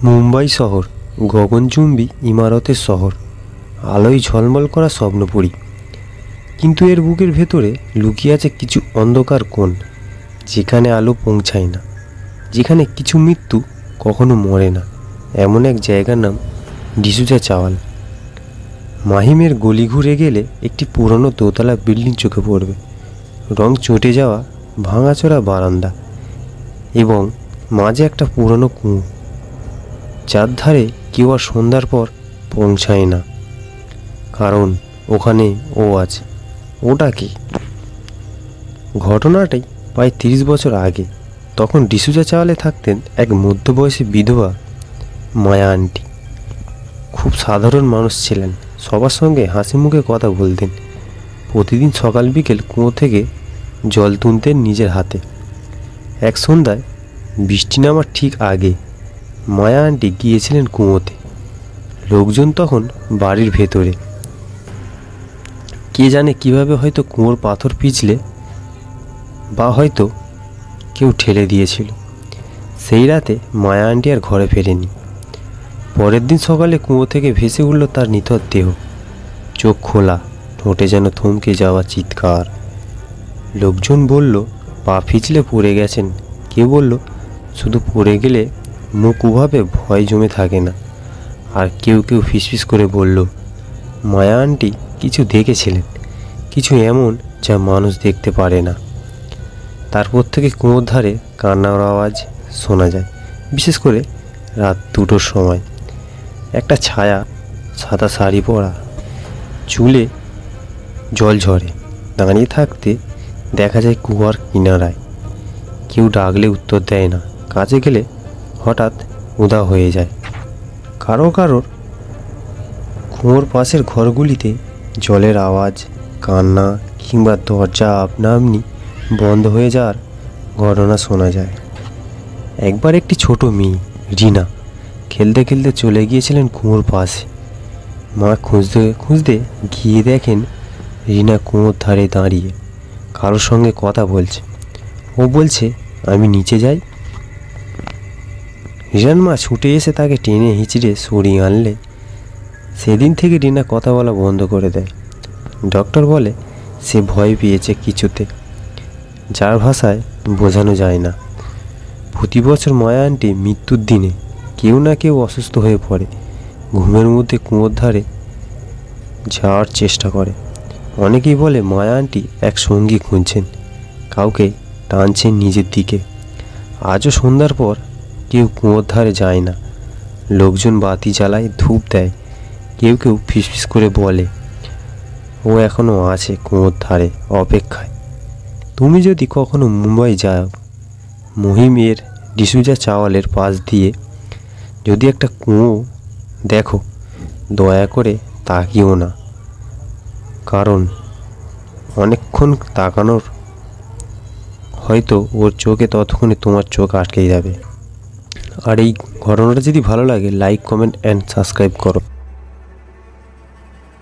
মুম্বাই শহর গগনচুম্বী ইমারতের শহর, আলোয় ঝলমল করা স্বপ্নপুরী। কিন্তু এর বুকের ভেতরে লুকিয়ে আছে কিছু অন্ধকার কোণ, যেখানে আলো পৌঁছায় না, যেখানে কিছু মৃত্যু কখনো মরে না। এমন এক জায়গার নাম ডিসুজা চাওয়াল। মাহিমের গলি ঘুরে গেলে একটি পুরনো দোতলা বিল্ডিং চোখে পড়বে, রং চটে যাওয়া ভাঙাচোরা বারান্দা এবং মাঝে একটা পুরনো কুঁয়ো, যার ধারে কেউ আর সন্ধ্যার পর পৌঁছায় না, কারণ ওখানে ও আছে। ওটা কি? ঘটনাটাই প্রায় 30 বছর আগে। তখন ডিসুজা চাওয়ালে থাকতেন এক মধ্যবয়সী বিধবা মায়া আন্টি। খুব সাধারণ মানুষ ছিলেন, সবার সঙ্গে হাসি মুখে কথা বলতেন। প্রতিদিন সকাল বিকেল কুঁয়ো থেকে জল তুলতেন নিজের হাতে। এক সন্ধ্যায় বৃষ্টি নামার ঠিক আগে মায়া আন্টি গিয়েছিলেন কুঁয়োতে। লোকজন তখন বাড়ির ভেতরে। কে জানে কিভাবে, হয়তো কুঁয়োর পাথর পিছলে বা হয়তো কেউ ঠেলে দিয়েছিল। সেই রাতে মায়া আন্টি আর ঘরে ফেরেনি। পরের দিন সকালে কুঁয়ো থেকে ভেসে উঠল তার নিথর দেহ, চোখ খোলা, ঠোঁটে যেন থমকে যাওয়া চিৎকার। লোকজন বলল পা পিছলে পড়ে গেছেন, কেউ বলল শুধু পড়ে গেলে মুখ উভাবে ভয় জমে থাকে না, আর কেউ কেউ ফিসফিস করে বলল মায়া আন্টি কিছু দেখেছিলেন, কিছু এমন যা মানুষ দেখতে পারে না। তারপর থেকে কুঁয়োর ধারে কান্নার আওয়াজ শোনা যায়, বিশেষ করে রাত 2টোর সময়। একটা ছায়া, সাদা শাড়ি পরা, চুলে জল ঝরে, দাঁড়িয়ে থাকতে দেখা যায় কুয়ার কিনারায়। কেউ ডাকলে উত্তর দেয় না, কাছে গেলে হঠাৎ উধাও হয়ে যায়। কারোর কুয়োর পাশের ঘরগুলিতে জলের আওয়াজ, কান্না কিংবা দরজা আপনা আপনি বন্ধ হয়ে যাওয়ার ঘটনা শোনা যায়। একবার একটি ছোট মেয়ে রিনা খেলতে খেলতে চলে গিয়েছিলেন কুয়োর পাশে। মা খুঁজতে খুঁজতে গিয়ে দেখেন রিনা কুয়োর ধারে দাঁড়িয়ে কারোর সঙ্গে কথা বলছে। ও বলছে, আমি নিচে যাই। রিনার মা ছুটে এসে তাকে টেনে হিঁচড়ে সরিয়ে আনলে। সেদিন থেকে রিনা কথা বলা বন্ধ করে দেয়। ডক্টর বলে সে ভয় পেয়েছে কিছুতে, যার ভাষায় বোঝানো যায় না। প্রতি বছর মায়া আন্টি মৃত্যুর দিনে কেউ না কেউ অসুস্থ হয়ে পড়ে, ঘুমের মধ্যে কুয়োর ধারে যাওয়ার চেষ্টা করে। অনেকেই বলে মায়া আন্টি এক সঙ্গী খুঁজছেন, কাউকে টানছেন নিজের দিকে। আজও সন্ধ্যার পর কেউ কুয়োর ধারে যায় না। লোকজন বাতি জ্বালায়, ধূপ দেয়, কেউ কেউ ফিসফিস করে বলে ও এখনও আছে কুয়োর ধারে অপেক্ষায়। তুমি যদি কখনো মুম্বাই যাও, মহিমের ডিসুজা চাওয়ালের পাশ দিয়ে যদি একটা কুয়ো দেখো, দয়া করে তাকিও না, কারণ অনেকক্ষণ তাকানোর হয়তো ওর চোখে ততক্ষণে তোমার চোখ আটকে যাবে। আর এই ঘটনাটা যদি ভালো লাগে, লাইক, কমেন্ট অ্যান্ড সাবস্ক্রাইব করো।